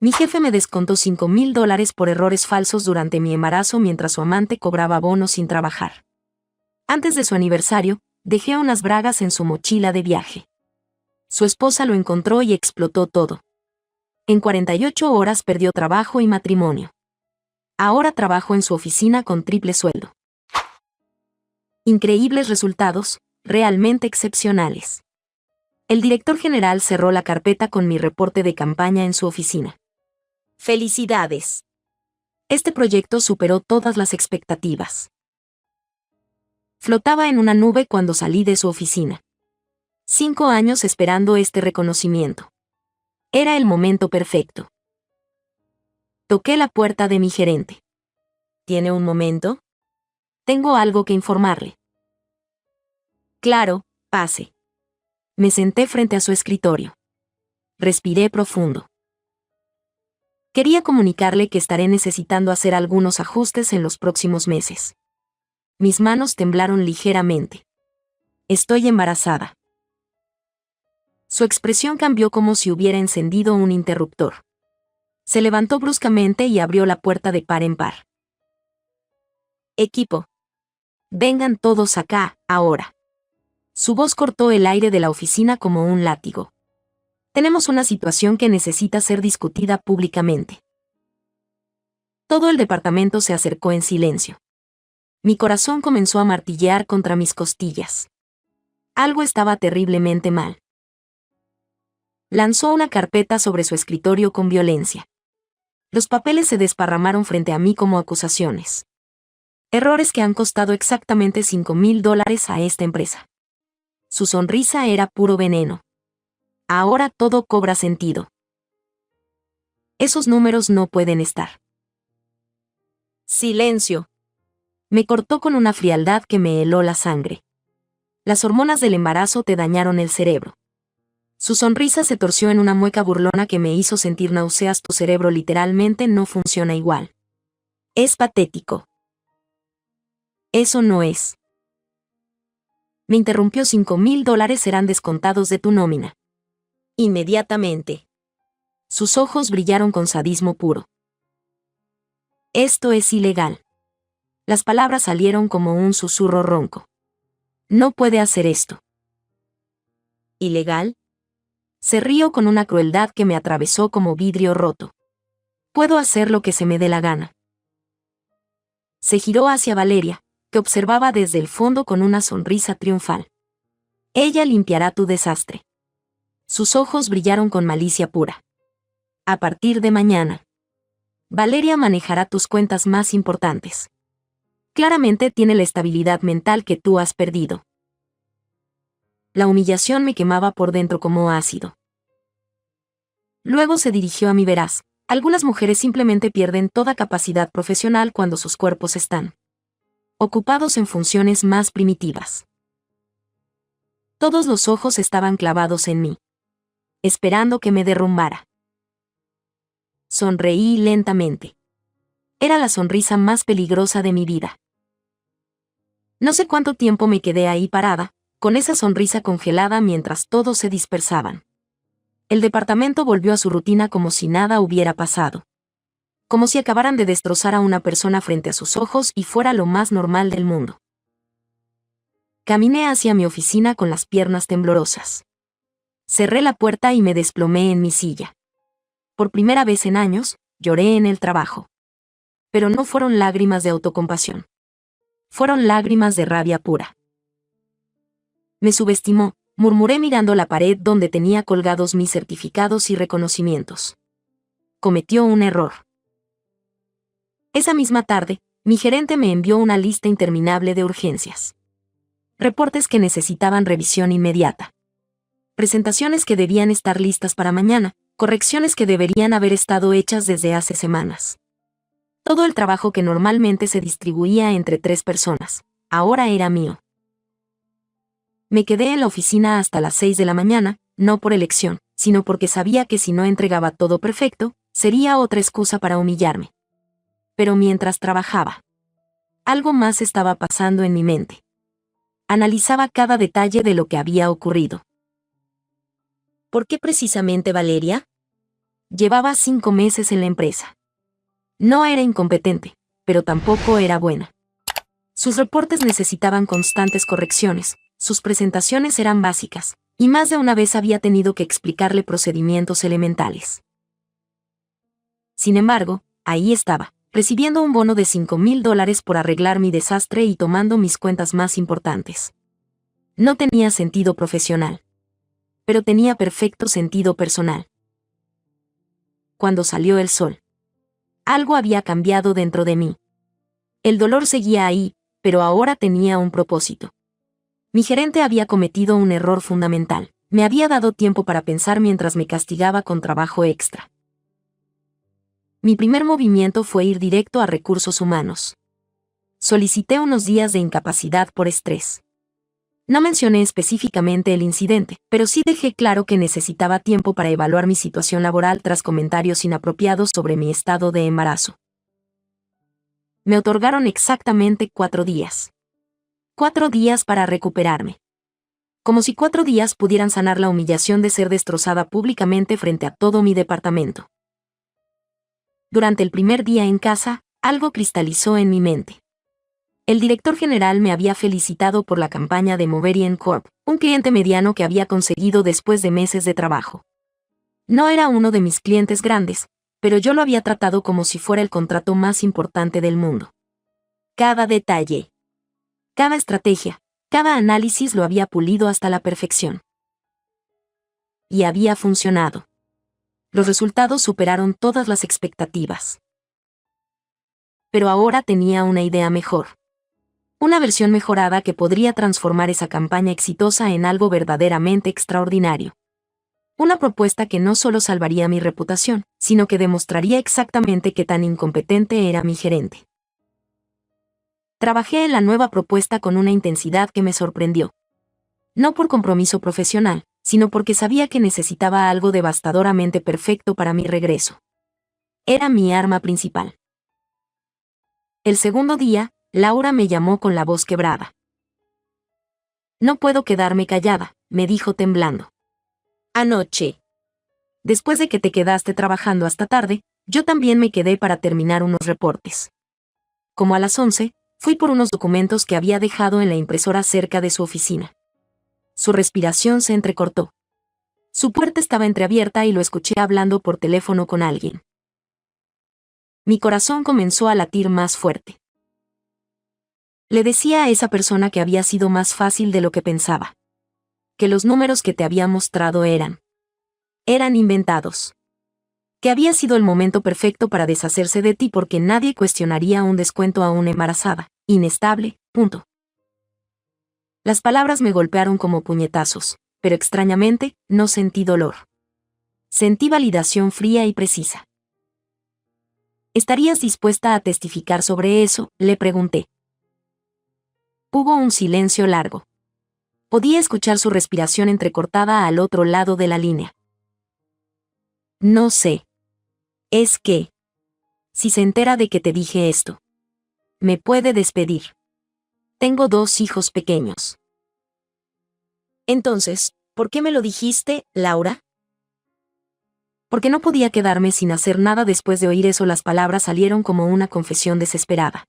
Mi jefe me descontó $5,000 por errores falsos durante mi embarazo mientras su amante cobraba bonos sin trabajar. Antes de su aniversario, dejé unas bragas en su mochila de viaje. Su esposa lo encontró y explotó todo. En 48 horas perdió trabajo y matrimonio. Ahora trabajo en su oficina con triple sueldo. Increíbles resultados, realmente excepcionales. El director general cerró la carpeta con mi reporte de campaña en su oficina. ¡Felicidades! Este proyecto superó todas las expectativas. Flotaba en una nube cuando salí de su oficina. 5 años esperando este reconocimiento. Era el momento perfecto. Toqué la puerta de mi gerente. ¿Tiene un momento? Tengo algo que informarle. Claro, pase. Me senté frente a su escritorio. Respiré profundo. Quería comunicarle que estaré necesitando hacer algunos ajustes en los próximos meses. Mis manos temblaron ligeramente. Estoy embarazada. Su expresión cambió como si hubiera encendido un interruptor. Se levantó bruscamente y abrió la puerta de par en par. Equipo. Vengan todos acá, ahora. Su voz cortó el aire de la oficina como un látigo. Tenemos una situación que necesita ser discutida públicamente. Todo el departamento se acercó en silencio. Mi corazón comenzó a martillear contra mis costillas. Algo estaba terriblemente mal. Lanzó una carpeta sobre su escritorio con violencia. Los papeles se desparramaron frente a mí como acusaciones. Errores que han costado exactamente $5,000 a esta empresa. Su sonrisa era puro veneno. Ahora todo cobra sentido. Esos números no pueden estar. Silencio. Me cortó con una frialdad que me heló la sangre. Las hormonas del embarazo te dañaron el cerebro. Su sonrisa se torció en una mueca burlona que me hizo sentir náuseas. Tu cerebro literalmente no funciona igual. Es patético. Eso no es. Me interrumpió. $5,000 serán descontados de tu nómina. Inmediatamente. Sus ojos brillaron con sadismo puro. Esto es ilegal. Las palabras salieron como un susurro ronco. No puede hacer esto. ¿Ilegal? Se rió con una crueldad que me atravesó como vidrio roto. Puedo hacer lo que se me dé la gana. Se giró hacia Valeria, que observaba desde el fondo con una sonrisa triunfal. Ella limpiará tu desastre. Sus ojos brillaron con malicia pura. A partir de mañana, Valeria manejará tus cuentas más importantes. Claramente tiene la estabilidad mental que tú has perdido. La humillación me quemaba por dentro como ácido. Luego se dirigió a mí. Verás, algunas mujeres simplemente pierden toda capacidad profesional cuando sus cuerpos están ocupados en funciones más primitivas. Todos los ojos estaban clavados en mí, esperando que me derrumbara. Sonreí lentamente. Era la sonrisa más peligrosa de mi vida. No sé cuánto tiempo me quedé ahí parada, con esa sonrisa congelada mientras todos se dispersaban. El departamento volvió a su rutina como si nada hubiera pasado. Como si acabaran de destrozar a una persona frente a sus ojos y fuera lo más normal del mundo. Caminé hacia mi oficina con las piernas temblorosas. Cerré la puerta y me desplomé en mi silla. Por primera vez en años, lloré en el trabajo. Pero no fueron lágrimas de autocompasión. Fueron lágrimas de rabia pura. Me subestimó, murmuré mirando la pared donde tenía colgados mis certificados y reconocimientos. Cometió un error. Esa misma tarde, mi gerente me envió una lista interminable de urgencias. Reportes que necesitaban revisión inmediata. Presentaciones que debían estar listas para mañana, correcciones que deberían haber estado hechas desde hace semanas. Todo el trabajo que normalmente se distribuía entre 3 personas, ahora era mío. Me quedé en la oficina hasta las 6 de la mañana, no por elección, sino porque sabía que si no entregaba todo perfecto, sería otra excusa para humillarme. Pero mientras trabajaba, algo más estaba pasando en mi mente. Analizaba cada detalle de lo que había ocurrido. ¿Por qué precisamente Valeria? Llevaba 5 meses en la empresa. No era incompetente, pero tampoco era buena. Sus reportes necesitaban constantes correcciones, sus presentaciones eran básicas, y más de una vez había tenido que explicarle procedimientos elementales. Sin embargo, ahí estaba, recibiendo un bono de $5,000 por arreglar mi desastre y tomando mis cuentas más importantes. No tenía sentido profesional, pero tenía perfecto sentido personal. Cuando salió el sol, algo había cambiado dentro de mí. El dolor seguía ahí, pero ahora tenía un propósito. Mi gerente había cometido un error fundamental. Me había dado tiempo para pensar mientras me castigaba con trabajo extra. Mi primer movimiento fue ir directo a recursos humanos. Solicité unos días de incapacidad por estrés. No mencioné específicamente el incidente, pero sí dejé claro que necesitaba tiempo para evaluar mi situación laboral tras comentarios inapropiados sobre mi estado de embarazo. Me otorgaron exactamente 4 días. 4 días para recuperarme. Como si 4 días pudieran sanar la humillación de ser destrozada públicamente frente a todo mi departamento. Durante el primer día en casa, algo cristalizó en mi mente. El director general me había felicitado por la campaña de Moverian Corp, un cliente mediano que había conseguido después de meses de trabajo. No era uno de mis clientes grandes, pero yo lo había tratado como si fuera el contrato más importante del mundo. Cada detalle, cada estrategia, cada análisis lo había pulido hasta la perfección. Y había funcionado. Los resultados superaron todas las expectativas. Pero ahora tenía una idea mejor. Una versión mejorada que podría transformar esa campaña exitosa en algo verdaderamente extraordinario. Una propuesta que no solo salvaría mi reputación, sino que demostraría exactamente qué tan incompetente era mi gerente. Trabajé en la nueva propuesta con una intensidad que me sorprendió. No por compromiso profesional, sino porque sabía que necesitaba algo devastadoramente perfecto para mi regreso. Era mi arma principal. El segundo día, Laura me llamó con la voz quebrada. No puedo quedarme callada, me dijo temblando. Anoche, después de que te quedaste trabajando hasta tarde, yo también me quedé para terminar unos reportes. Como a las 11, fui por unos documentos que había dejado en la impresora cerca de su oficina. Su respiración se entrecortó. Su puerta estaba entreabierta y lo escuché hablando por teléfono con alguien. Mi corazón comenzó a latir más fuerte. Le decía a esa persona que había sido más fácil de lo que pensaba. Que los números que te había mostrado eran inventados. Que había sido el momento perfecto para deshacerse de ti porque nadie cuestionaría un descuento a una embarazada, inestable, punto. Las palabras me golpearon como puñetazos, pero extrañamente, no sentí dolor. Sentí validación fría y precisa. ¿Estarías dispuesta a testificar sobre eso?, le pregunté. Hubo un silencio largo. Podía escuchar su respiración entrecortada al otro lado de la línea. No sé. Es que, si se entera de que te dije esto, me puede despedir. Tengo 2 hijos pequeños. Entonces, ¿por qué me lo dijiste, Laura? Porque no podía quedarme sin hacer nada después de oír eso. Las palabras salieron como una confesión desesperada.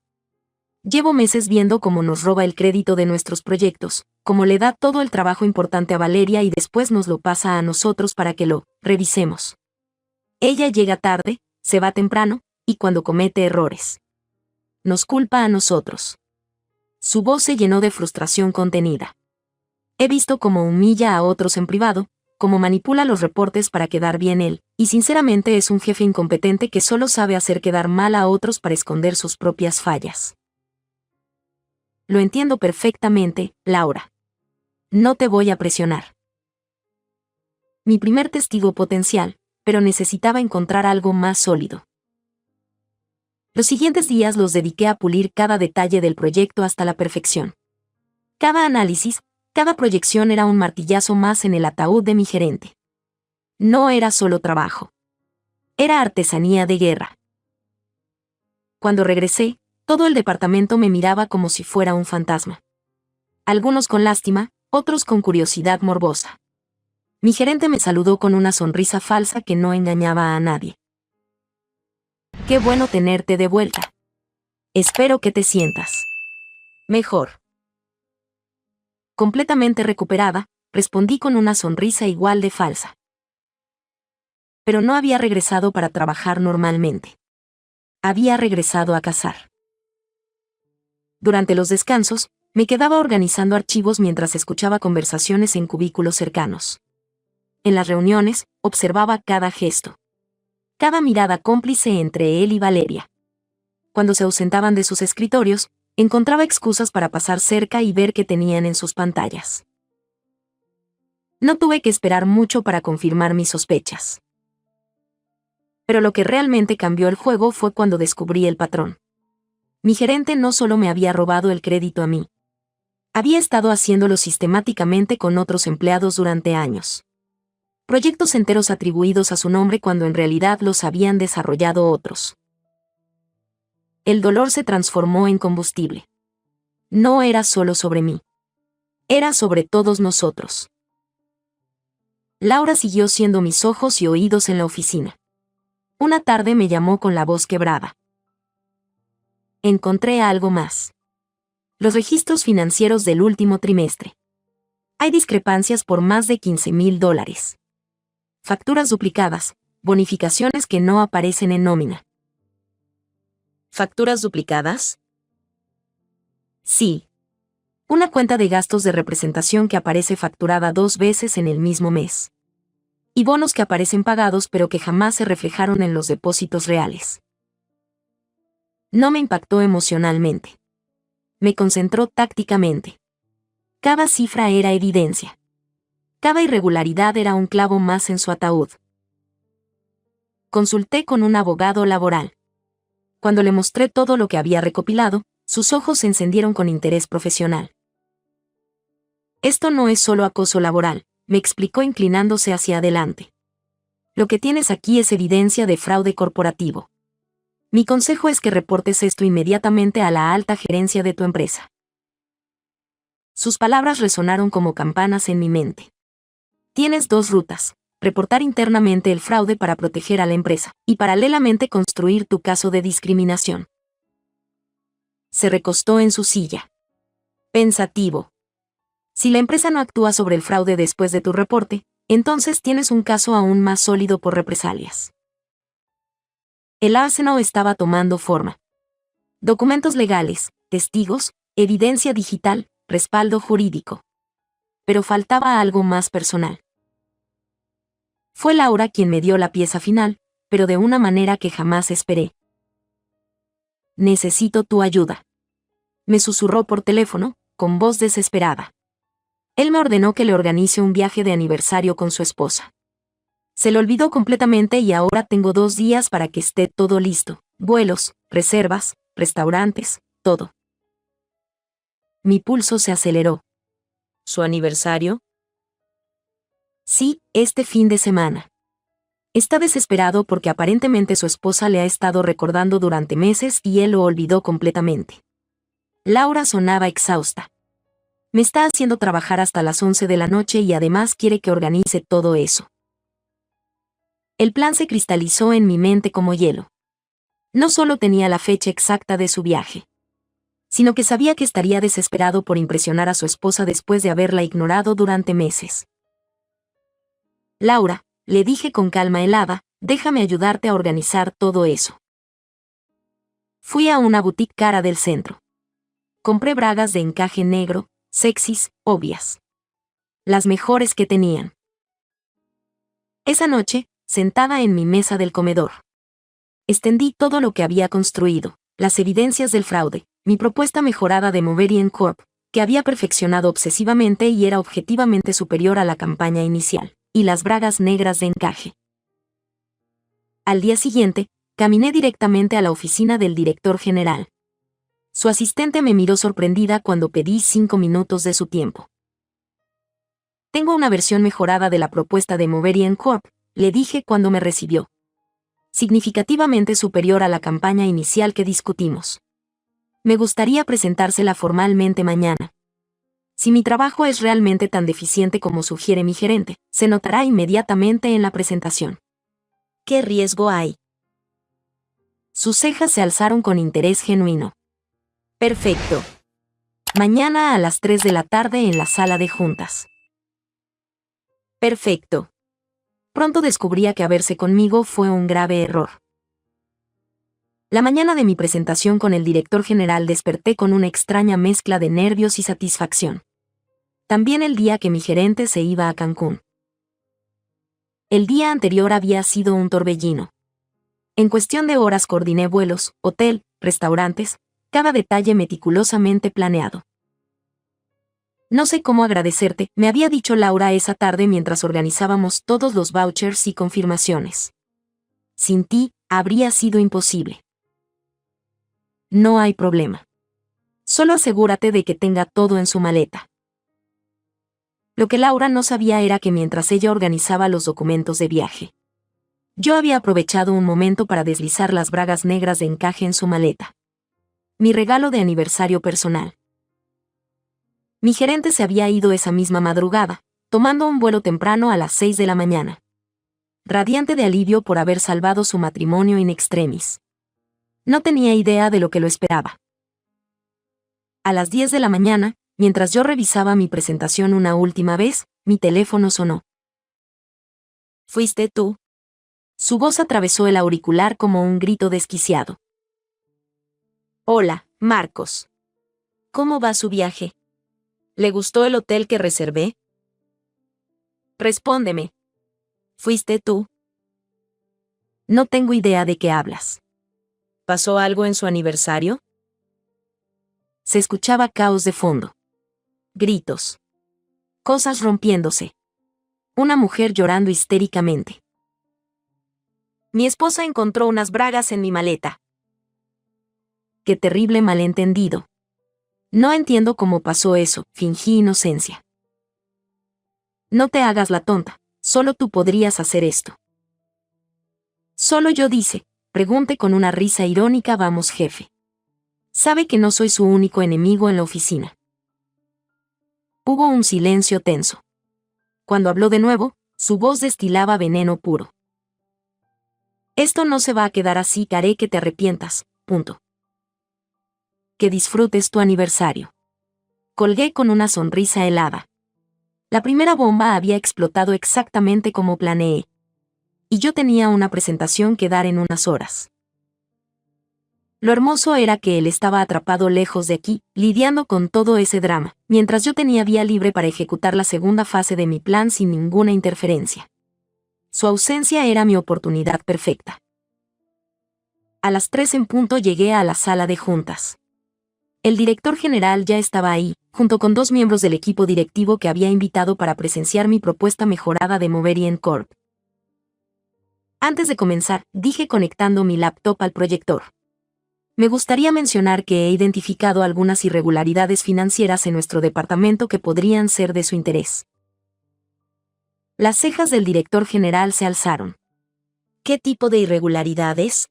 Llevo meses viendo cómo nos roba el crédito de nuestros proyectos, cómo le da todo el trabajo importante a Valeria y después nos lo pasa a nosotros para que lo revisemos. Ella llega tarde, se va temprano, y cuando comete errores, nos culpa a nosotros. Su voz se llenó de frustración contenida. He visto cómo humilla a otros en privado, cómo manipula los reportes para quedar bien él, y sinceramente es un jefe incompetente que solo sabe hacer quedar mal a otros para esconder sus propias fallas. Lo entiendo perfectamente, Laura. No te voy a presionar. Mi primer testigo potencial, pero necesitaba encontrar algo más sólido. Los siguientes días los dediqué a pulir cada detalle del proyecto hasta la perfección. Cada análisis, cada proyección era un martillazo más en el ataúd de mi gerente. No era solo trabajo. Era artesanía de guerra. Cuando regresé, todo el departamento me miraba como si fuera un fantasma. Algunos con lástima, otros con curiosidad morbosa. Mi gerente me saludó con una sonrisa falsa que no engañaba a nadie. Qué bueno tenerte de vuelta. Espero que te sientas mejor. Completamente recuperada, respondí con una sonrisa igual de falsa. Pero no había regresado para trabajar normalmente. Había regresado a cazar. Durante los descansos, me quedaba organizando archivos mientras escuchaba conversaciones en cubículos cercanos. En las reuniones, observaba cada gesto. Cada mirada cómplice entre él y Valeria. Cuando se ausentaban de sus escritorios, encontraba excusas para pasar cerca y ver qué tenían en sus pantallas. No tuve que esperar mucho para confirmar mis sospechas. Pero lo que realmente cambió el juego fue cuando descubrí el patrón. Mi gerente no solo me había robado el crédito a mí. Había estado haciéndolo sistemáticamente con otros empleados durante años. Proyectos enteros atribuidos a su nombre cuando en realidad los habían desarrollado otros. El dolor se transformó en combustible. No era solo sobre mí. Era sobre todos nosotros. Laura siguió siendo mis ojos y oídos en la oficina. Una tarde me llamó con la voz quebrada. Encontré algo más. Los registros financieros del último trimestre. Hay discrepancias por más de $15,000. Facturas duplicadas, bonificaciones que no aparecen en nómina. ¿Facturas duplicadas? Sí. Una cuenta de gastos de representación que aparece facturada 2 veces en el mismo mes. Y bonos que aparecen pagados pero que jamás se reflejaron en los depósitos reales. No me impactó emocionalmente. Me concentró tácticamente. Cada cifra era evidencia. Cada irregularidad era un clavo más en su ataúd. Consulté con un abogado laboral. Cuando le mostré todo lo que había recopilado, sus ojos se encendieron con interés profesional. Esto no es solo acoso laboral, me explicó inclinándose hacia adelante. Lo que tienes aquí es evidencia de fraude corporativo. Mi consejo es que reportes esto inmediatamente a la alta gerencia de tu empresa. Sus palabras resonaron como campanas en mi mente. Tienes 2 rutas: reportar internamente el fraude para proteger a la empresa, y paralelamente construir tu caso de discriminación. Se recostó en su silla. Pensativo. Si la empresa no actúa sobre el fraude después de tu reporte, entonces tienes un caso aún más sólido por represalias. El arsenal estaba tomando forma. Documentos legales, testigos, evidencia digital, respaldo jurídico. Pero faltaba algo más personal. Fue Laura quien me dio la pieza final, pero de una manera que jamás esperé. Necesito tu ayuda. Me susurró por teléfono, con voz desesperada. Él me ordenó que le organice un viaje de aniversario con su esposa. Se lo olvidó completamente y ahora tengo 2 días para que esté todo listo. Vuelos, reservas, restaurantes, todo. Mi pulso se aceleró. ¿Su aniversario? Sí, este fin de semana. Está desesperado porque aparentemente su esposa le ha estado recordando durante meses y él lo olvidó completamente. Laura sonaba exhausta. Me está haciendo trabajar hasta las 11 de la noche y además quiere que organice todo eso. El plan se cristalizó en mi mente como hielo. No solo tenía la fecha exacta de su viaje, sino que sabía que estaría desesperado por impresionar a su esposa después de haberla ignorado durante meses. Laura, le dije con calma helada, déjame ayudarte a organizar todo eso. Fui a una boutique cara del centro. Compré bragas de encaje negro, sexys, obvias. Las mejores que tenían. Esa noche, sentada en mi mesa del comedor, extendí todo lo que había construido, las evidencias del fraude, mi propuesta mejorada de Moverian Corp, que había perfeccionado obsesivamente y era objetivamente superior a la campaña inicial, y las bragas negras de encaje. Al día siguiente, caminé directamente a la oficina del director general. Su asistente me miró sorprendida cuando pedí 5 minutos de su tiempo. Tengo una versión mejorada de la propuesta de Moverian Corp, le dije cuando me recibió. Significativamente superior a la campaña inicial que discutimos. Me gustaría presentársela formalmente mañana. Si mi trabajo es realmente tan deficiente como sugiere mi gerente, se notará inmediatamente en la presentación. ¿Qué riesgo hay? Sus cejas se alzaron con interés genuino. Perfecto. Mañana a las 3 de la tarde en la sala de juntas. Perfecto. Pronto descubría que haberse conmigo fue un grave error. La mañana de mi presentación con el director general desperté con una extraña mezcla de nervios y satisfacción. También el día que mi gerente se iba a Cancún. El día anterior había sido un torbellino. En cuestión de horas coordiné vuelos, hotel, restaurantes, cada detalle meticulosamente planeado. No sé cómo agradecerte, me había dicho Laura esa tarde mientras organizábamos todos los vouchers y confirmaciones. Sin ti, habría sido imposible. No hay problema. Solo asegúrate de que tenga todo en su maleta. Lo que Laura no sabía era que mientras ella organizaba los documentos de viaje, yo había aprovechado un momento para deslizar las bragas negras de encaje en su maleta. Mi regalo de aniversario personal. Mi gerente se había ido esa misma madrugada, tomando un vuelo temprano a las 6 de la mañana. Radiante de alivio por haber salvado su matrimonio in extremis. No tenía idea de lo que lo esperaba. A las 10 de la mañana, mientras yo revisaba mi presentación una última vez, mi teléfono sonó. ¿Fuiste tú? Su voz atravesó el auricular como un grito desquiciado. Hola, Marcos. ¿Cómo va su viaje? ¿Le gustó el hotel que reservé? Respóndeme. ¿Fuiste tú? No tengo idea de qué hablas. ¿Pasó algo en su aniversario? Se escuchaba caos de fondo. Gritos. Cosas rompiéndose. Una mujer llorando histéricamente. Mi esposa encontró unas bragas en mi maleta. Qué terrible malentendido. No entiendo cómo pasó eso, fingí inocencia. No te hagas la tonta, solo tú podrías hacer esto. Solo yo dice, pregunté con una risa irónica. Vamos, jefe. Sabe que no soy su único enemigo en la oficina. Hubo un silencio tenso. Cuando habló de nuevo, su voz destilaba veneno puro. Esto no se va a quedar así, haré que te arrepientas, punto. Que disfrutes tu aniversario. Colgué con una sonrisa helada. La primera bomba había explotado exactamente como planeé. Y yo tenía una presentación que dar en unas horas. Lo hermoso era que él estaba atrapado lejos de aquí, lidiando con todo ese drama, mientras yo tenía vía libre para ejecutar la segunda fase de mi plan sin ninguna interferencia. Su ausencia era mi oportunidad perfecta. A las 3 en punto llegué a la sala de juntas. El director general ya estaba ahí, junto con 2 miembros del equipo directivo que había invitado para presenciar mi propuesta mejorada de Moverian Corp. Antes de comenzar, dije conectando mi laptop al proyector. Me gustaría mencionar que he identificado algunas irregularidades financieras en nuestro departamento que podrían ser de su interés. Las cejas del director general se alzaron. ¿Qué tipo de irregularidades?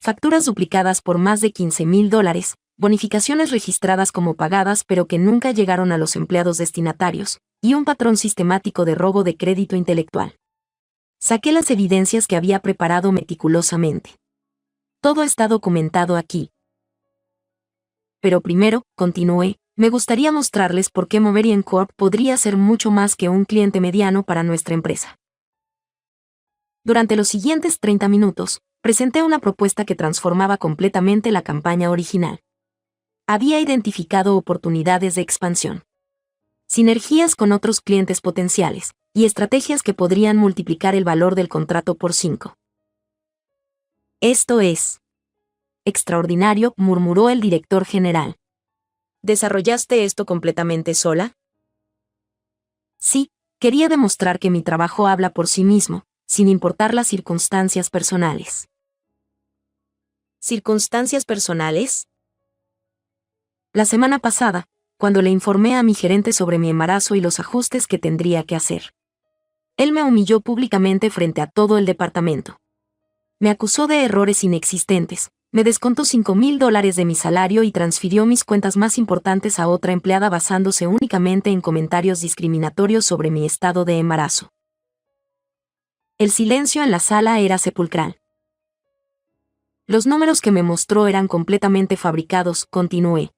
Facturas duplicadas por más de $15,000, bonificaciones registradas como pagadas pero que nunca llegaron a los empleados destinatarios, y un patrón sistemático de robo de crédito intelectual. Saqué las evidencias que había preparado meticulosamente. Todo está documentado aquí. Pero primero, continué, me gustaría mostrarles por qué Moverian Corp podría ser mucho más que un cliente mediano para nuestra empresa. Durante los siguientes 30 minutos, presenté una propuesta que transformaba completamente la campaña original. Había identificado oportunidades de expansión, sinergias con otros clientes potenciales, y estrategias que podrían multiplicar el valor del contrato por 5. Esto es extraordinario, murmuró el director general. ¿Desarrollaste esto completamente sola? Sí, quería demostrar que mi trabajo habla por sí mismo, sin importar las circunstancias personales. ¿Circunstancias personales? La semana pasada, cuando le informé a mi gerente sobre mi embarazo y los ajustes que tendría que hacer. Él me humilló públicamente frente a todo el departamento. Me acusó de errores inexistentes, me descontó $5,000 de mi salario y transfirió mis cuentas más importantes a otra empleada basándose únicamente en comentarios discriminatorios sobre mi estado de embarazo. El silencio en la sala era sepulcral. Los números que me mostró eran completamente fabricados, continué.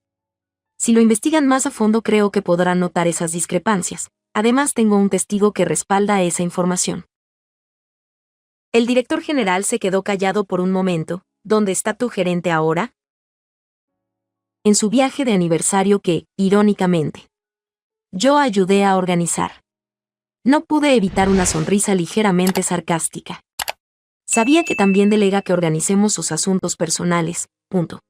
Si lo investigan más a fondo creo que podrán notar esas discrepancias. Además tengo un testigo que respalda esa información. El director general se quedó callado por un momento. ¿Dónde está tu gerente ahora? En su viaje de aniversario que, irónicamente, yo ayudé a organizar. No pude evitar una sonrisa ligeramente sarcástica. Sabía que también delega que organicemos sus asuntos personales. Punto.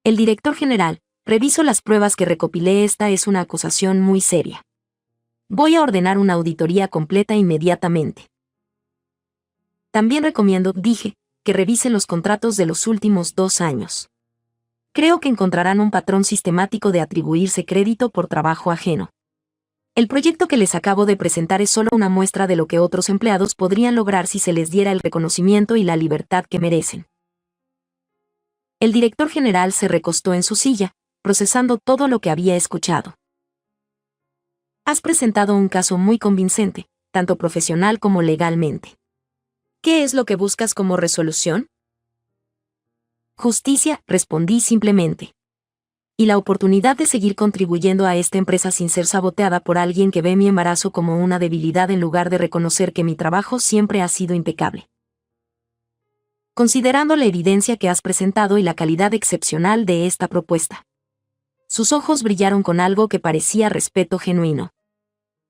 El director general, reviso las pruebas que recopilé. Esta es una acusación muy seria. Voy a ordenar una auditoría completa inmediatamente. También recomiendo, dije, que revisen los contratos de los últimos 2 años. Creo que encontrarán un patrón sistemático de atribuirse crédito por trabajo ajeno. El proyecto que les acabo de presentar es solo una muestra de lo que otros empleados podrían lograr si se les diera el reconocimiento y la libertad que merecen. El director general se recostó en su silla, procesando todo lo que había escuchado. Has presentado un caso muy convincente, tanto profesional como legalmente. ¿Qué es lo que buscas como resolución? Justicia, respondí simplemente. Y la oportunidad de seguir contribuyendo a esta empresa sin ser saboteada por alguien que ve mi embarazo como una debilidad en lugar de reconocer que mi trabajo siempre ha sido impecable. Considerando la evidencia que has presentado y la calidad excepcional de esta propuesta. Sus ojos brillaron con algo que parecía respeto genuino.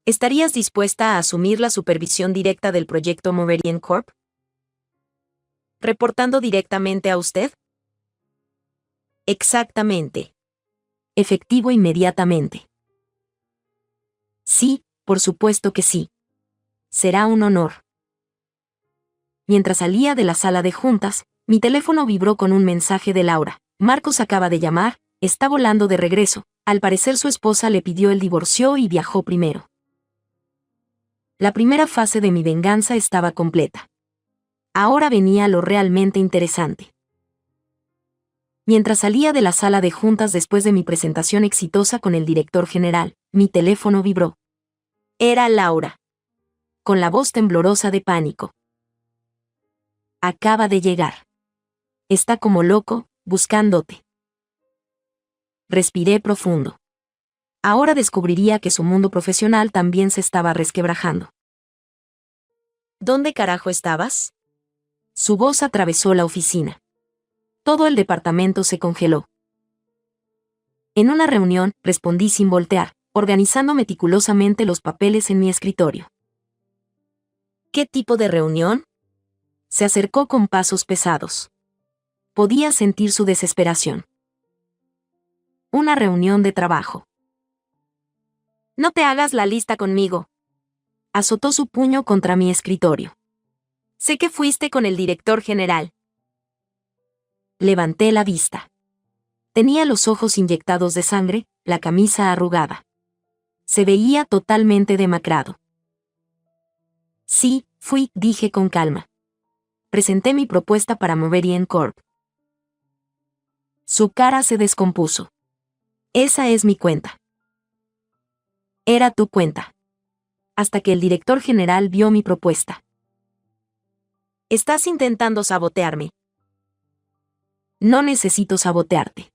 ¿Estarías dispuesta a asumir la supervisión directa del proyecto Moverien Corp? ¿Reportando directamente a usted? Exactamente. Efectivo inmediatamente. Sí, por supuesto que sí. Será un honor. Mientras salía de la sala de juntas, mi teléfono vibró con un mensaje de Laura. Marcos acaba de llamar, está volando de regreso. Al parecer su esposa le pidió el divorcio y viajó primero. La primera fase de mi venganza estaba completa. Ahora venía lo realmente interesante. Mientras salía de la sala de juntas después de mi presentación exitosa con el director general, mi teléfono vibró. Era Laura. Con la voz temblorosa de pánico. Acaba de llegar. Está como loco, buscándote. Respiré profundo. Ahora descubriría que su mundo profesional también se estaba resquebrajando. ¿Dónde carajo estabas? Su voz atravesó la oficina. Todo el departamento se congeló. En una reunión, respondí sin voltear, organizando meticulosamente los papeles en mi escritorio. ¿Qué tipo de reunión? Se acercó con pasos pesados. Podía sentir su desesperación. Una reunión de trabajo. No te hagas la lista conmigo. Azotó su puño contra mi escritorio. Sé que fuiste con el director general. Levanté la vista. Tenía los ojos inyectados de sangre, la camisa arrugada. Se veía totalmente demacrado. Sí, fui, dije con calma. Presenté mi propuesta para Moverien Corp. Su cara se descompuso. Esa es mi cuenta. Era tu cuenta. Hasta que el director general vio mi propuesta. Estás intentando sabotearme. No necesito sabotearte.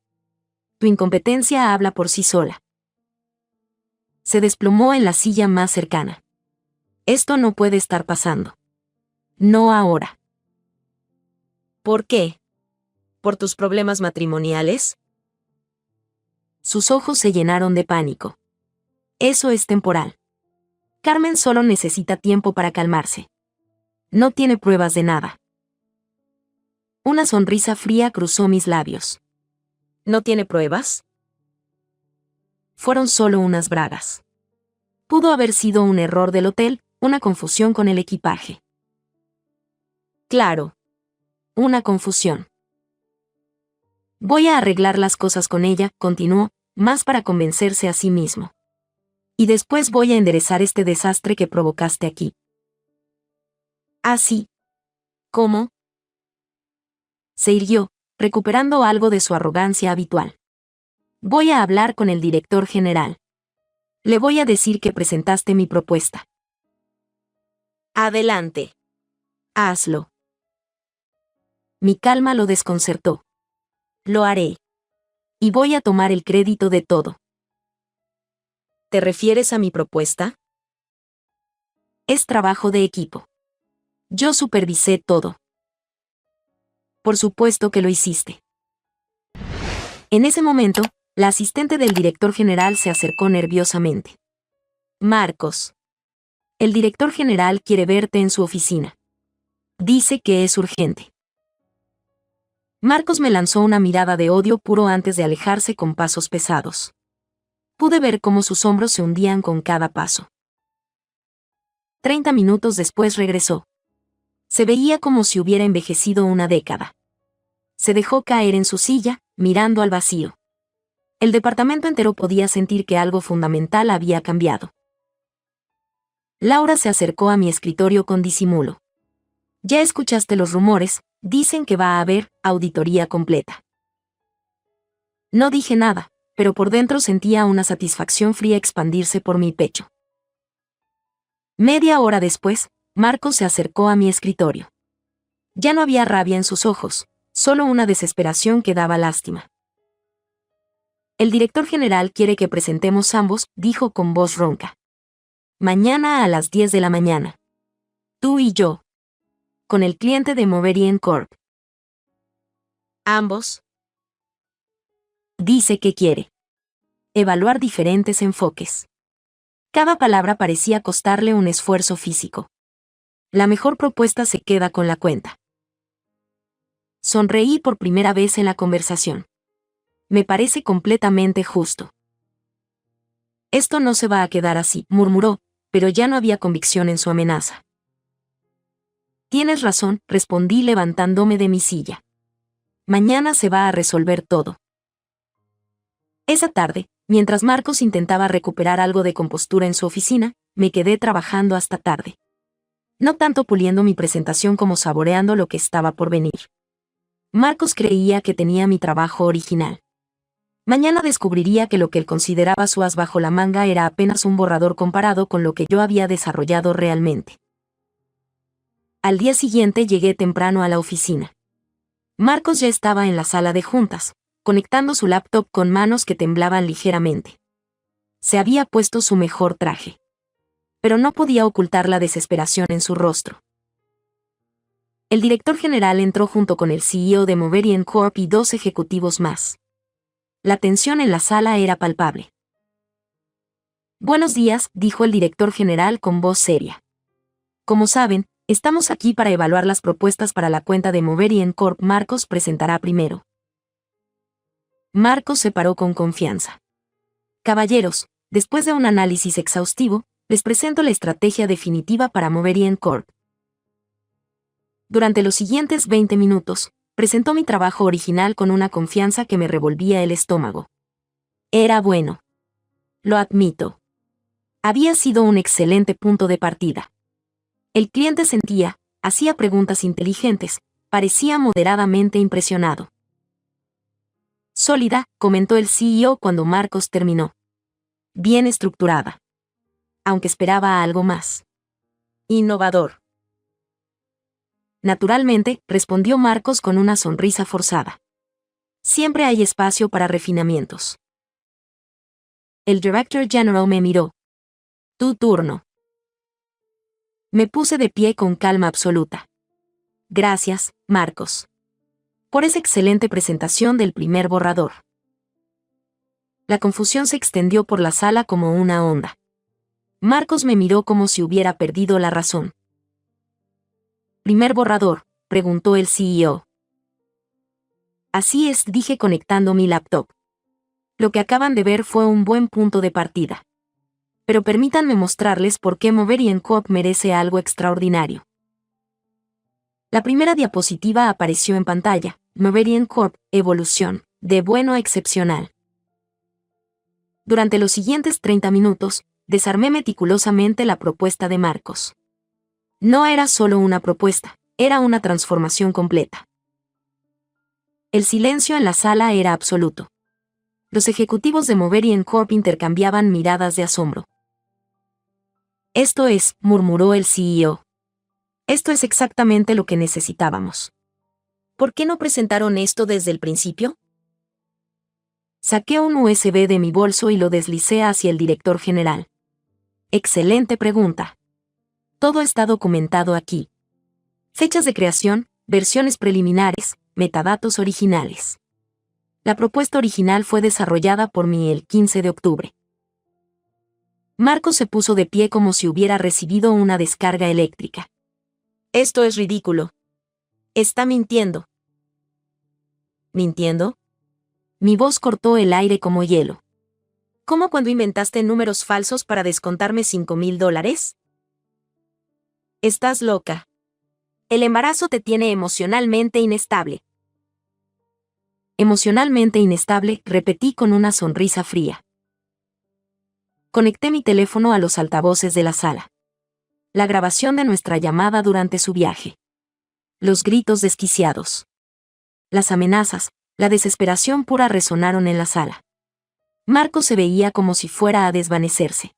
Tu incompetencia habla por sí sola. Se desplomó en la silla más cercana. Esto no puede estar pasando. No ahora. ¿Por qué? ¿Por tus problemas matrimoniales? Sus ojos se llenaron de pánico. Eso es temporal. Carmen solo necesita tiempo para calmarse. No tiene pruebas de nada. Una sonrisa fría cruzó mis labios. ¿No tiene pruebas? Fueron solo unas bragas. Pudo haber sido un error del hotel, una confusión con el equipaje. Claro. Una confusión. Voy a arreglar las cosas con ella, continuó, más para convencerse a sí mismo. Y después voy a enderezar este desastre que provocaste aquí. ¿Ah, sí? ¿Cómo? Se irguió, recuperando algo de su arrogancia habitual. Voy a hablar con el director general. Le voy a decir que presentaste mi propuesta. Adelante. Hazlo. Mi calma lo desconcertó. Lo haré. Y voy a tomar el crédito de todo. ¿Te refieres a mi propuesta? Es trabajo de equipo. Yo supervisé todo. Por supuesto que lo hiciste. En ese momento, la asistente del director general se acercó nerviosamente. Marcos. El director general quiere verte en su oficina. Dice que es urgente. Marcos me lanzó una mirada de odio puro antes de alejarse con pasos pesados. Pude ver cómo sus hombros se hundían con cada paso. 30 minutos después regresó. Se veía como si hubiera envejecido una década. Se dejó caer en su silla, mirando al vacío. El departamento entero podía sentir que algo fundamental había cambiado. Laura se acercó a mi escritorio con disimulo. Ya escuchaste los rumores, dicen que va a haber auditoría completa. No dije nada, pero por dentro sentía una satisfacción fría expandirse por mi pecho. Media hora después, Marcos se acercó a mi escritorio. Ya no había rabia en sus ojos, solo una desesperación que daba lástima. El director general quiere que presentemos ambos, dijo con voz ronca. Mañana a las 10 de la mañana. Tú y yo. Con el cliente de Moverian Corp. Ambos. Dice que quiere evaluar diferentes enfoques. Cada palabra parecía costarle un esfuerzo físico. La mejor propuesta se queda con la cuenta. Sonreí por primera vez en la conversación. Me parece completamente justo. Esto no se va a quedar así, murmuró, pero ya no había convicción en su amenaza. Tienes razón, respondí levantándome de mi silla. Mañana se va a resolver todo. Esa tarde, mientras Marcos intentaba recuperar algo de compostura en su oficina, me quedé trabajando hasta tarde. No tanto puliendo mi presentación como saboreando lo que estaba por venir. Marcos creía que tenía mi trabajo original. Mañana descubriría que lo que él consideraba su as bajo la manga era apenas un borrador comparado con lo que yo había desarrollado realmente. Al día siguiente llegué temprano a la oficina. Marcos ya estaba en la sala de juntas, conectando su laptop con manos que temblaban ligeramente. Se había puesto su mejor traje. Pero no podía ocultar la desesperación en su rostro. El director general entró junto con el CEO de Moverian Corp y 2 ejecutivos más. La tensión en la sala era palpable. Buenos días, dijo el director general con voz seria. Como saben, estamos aquí para evaluar las propuestas para la cuenta de Moverian Corp. Marcos presentará primero. Marcos se paró con confianza. Caballeros, después de un análisis exhaustivo, les presento la estrategia definitiva para Moverian Corp. Durante los siguientes 20 minutos, presentó mi trabajo original con una confianza que me revolvía el estómago. Era bueno. Lo admito. Había sido un excelente punto de partida. El cliente sentía, hacía preguntas inteligentes, parecía moderadamente impresionado. Sólida, comentó el CEO cuando Marcos terminó. Bien estructurada. Aunque esperaba algo más. Innovador. Naturalmente, respondió Marcos con una sonrisa forzada. Siempre hay espacio para refinamientos. El Director General me miró. Tu turno. Me puse de pie con calma absoluta. Gracias, Marcos. Por esa excelente presentación del primer borrador. La confusión se extendió por la sala como una onda. Marcos me miró como si hubiera perdido la razón. ¿Primer borrador?, preguntó el CEO. Así es, dije conectando mi laptop. Lo que acaban de ver fue un buen punto de partida. Pero permítanme mostrarles por qué Moverian Corp merece algo extraordinario. La primera diapositiva apareció en pantalla. Moverian Corp, evolución, de bueno a excepcional. Durante los siguientes 30 minutos, desarmé meticulosamente la propuesta de Marcos. No era solo una propuesta, era una transformación completa. El silencio en la sala era absoluto. Los ejecutivos de Moverian Corp intercambiaban miradas de asombro. Esto es, murmuró el CEO. Esto es exactamente lo que necesitábamos. ¿Por qué no presentaron esto desde el principio? Saqué un USB de mi bolso y lo deslicé hacia el director general. Excelente pregunta. Todo está documentado aquí. Fechas de creación, versiones preliminares, metadatos originales. La propuesta original fue desarrollada por mí el 15 de octubre. Marcos se puso de pie como si hubiera recibido una descarga eléctrica. Esto es ridículo. Está mintiendo. ¿Mintiendo? Mi voz cortó el aire como hielo. ¿Cómo cuando inventaste números falsos para descontarme $5,000? Estás loca. El embarazo te tiene emocionalmente inestable. Emocionalmente inestable, repetí con una sonrisa fría. Conecté mi teléfono a los altavoces de la sala. La grabación de nuestra llamada durante su viaje. Los gritos desquiciados. Las amenazas, la desesperación pura resonaron en la sala. Marcos se veía como si fuera a desvanecerse.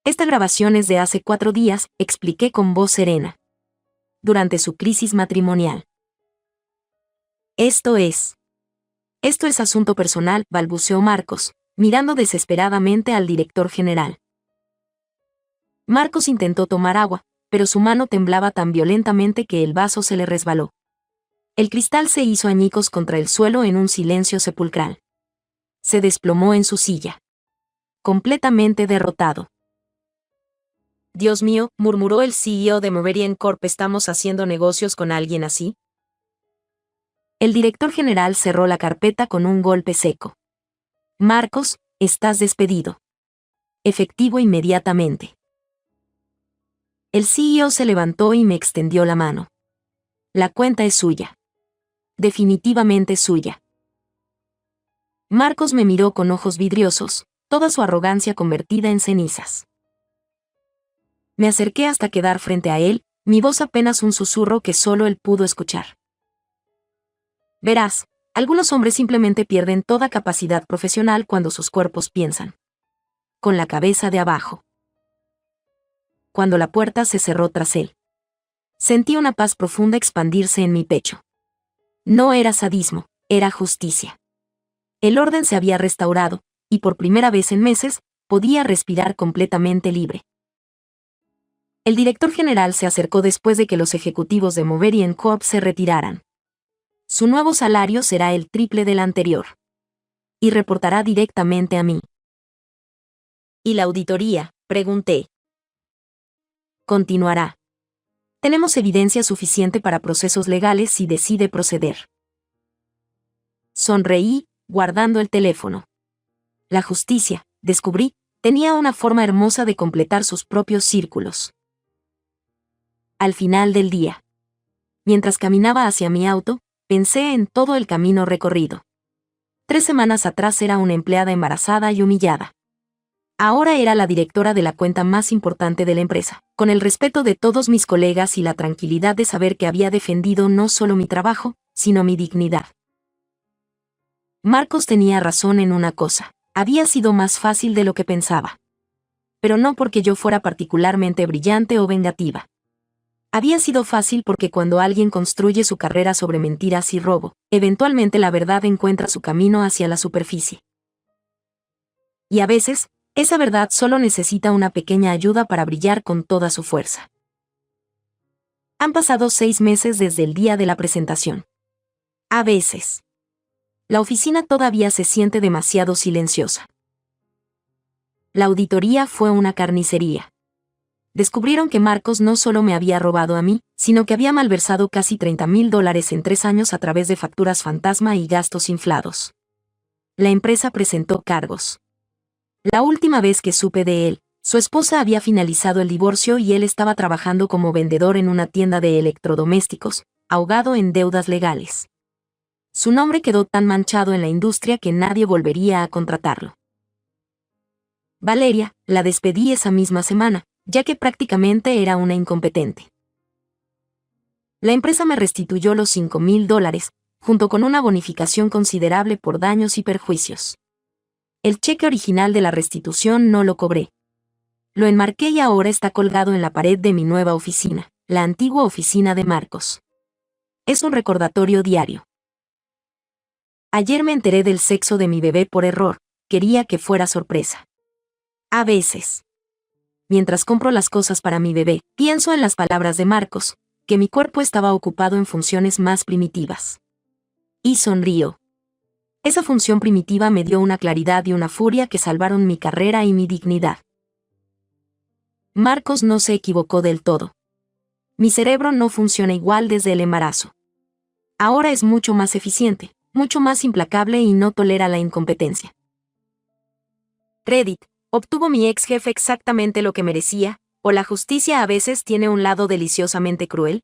Esta grabación es de hace 4 días, expliqué con voz serena. Durante su crisis matrimonial. Esto es asunto personal, balbuceó Marcos, mirando desesperadamente al director general. Marcos intentó tomar agua, pero su mano temblaba tan violentamente que el vaso se le resbaló. El cristal se hizo añicos contra el suelo en un silencio sepulcral. Se desplomó en su silla. Completamente derrotado. Dios mío, murmuró el CEO de Moverian Corp. ¿Estamos haciendo negocios con alguien así? El director general cerró la carpeta con un golpe seco. Marcos, estás despedido. Efectivo inmediatamente. El CEO se levantó y me extendió la mano. La cuenta es suya. Definitivamente suya. Marcos me miró con ojos vidriosos, toda su arrogancia convertida en cenizas. Me acerqué hasta quedar frente a él, mi voz apenas un susurro que solo él pudo escuchar. Verás, algunos hombres simplemente pierden toda capacidad profesional cuando sus cuerpos piensan. Con la cabeza de abajo. Cuando la puerta se cerró tras él. Sentí una paz profunda expandirse en mi pecho. No era sadismo, era justicia. El orden se había restaurado, y por primera vez en meses, podía respirar completamente libre. El director general se acercó después de que los ejecutivos de Moverian Corp se retiraran. Su nuevo salario será el triple del anterior. Y reportará directamente a mí. ¿Y la auditoría?, pregunté. Continuará. Tenemos evidencia suficiente para procesos legales si decide proceder. Sonreí, guardando el teléfono. La justicia, descubrí, tenía una forma hermosa de completar sus propios círculos. Al final del día. Mientras caminaba hacia mi auto, pensé en todo el camino recorrido. 3 semanas atrás era una empleada embarazada y humillada. Ahora era la directora de la cuenta más importante de la empresa, con el respeto de todos mis colegas y la tranquilidad de saber que había defendido no solo mi trabajo, sino mi dignidad. Marcos tenía razón en una cosa, había sido más fácil de lo que pensaba. Pero no porque yo fuera particularmente brillante o vengativa. Había sido fácil porque cuando alguien construye su carrera sobre mentiras y robo, eventualmente la verdad encuentra su camino hacia la superficie. Y a veces, esa verdad solo necesita una pequeña ayuda para brillar con toda su fuerza. Han pasado 6 meses desde el día de la presentación. A veces. La oficina todavía se siente demasiado silenciosa. La auditoría fue una carnicería. Descubrieron que Marcos no solo me había robado a mí, sino que había malversado casi $30,000 en 3 años a través de facturas fantasma y gastos inflados. La empresa presentó cargos. La última vez que supe de él, su esposa había finalizado el divorcio y él estaba trabajando como vendedor en una tienda de electrodomésticos, ahogado en deudas legales. Su nombre quedó tan manchado en la industria que nadie volvería a contratarlo. Valeria, la despedí esa misma semana, ya que prácticamente era una incompetente. La empresa me restituyó los $5,000, junto con una bonificación considerable por daños y perjuicios. El cheque original de la restitución no lo cobré. Lo enmarqué y ahora está colgado en la pared de mi nueva oficina, la antigua oficina de Marcos. Es un recordatorio diario. Ayer me enteré del sexo de mi bebé por error, quería que fuera sorpresa. A veces, mientras compro las cosas para mi bebé, pienso en las palabras de Marcos, que mi cuerpo estaba ocupado en funciones más primitivas. Y sonrío. Esa función primitiva me dio una claridad y una furia que salvaron mi carrera y mi dignidad. Marcos no se equivocó del todo. Mi cerebro no funciona igual desde el embarazo. Ahora es mucho más eficiente, mucho más implacable y no tolera la incompetencia. Reddit, ¿obtuvo mi ex jefe exactamente lo que merecía, o la justicia a veces tiene un lado deliciosamente cruel?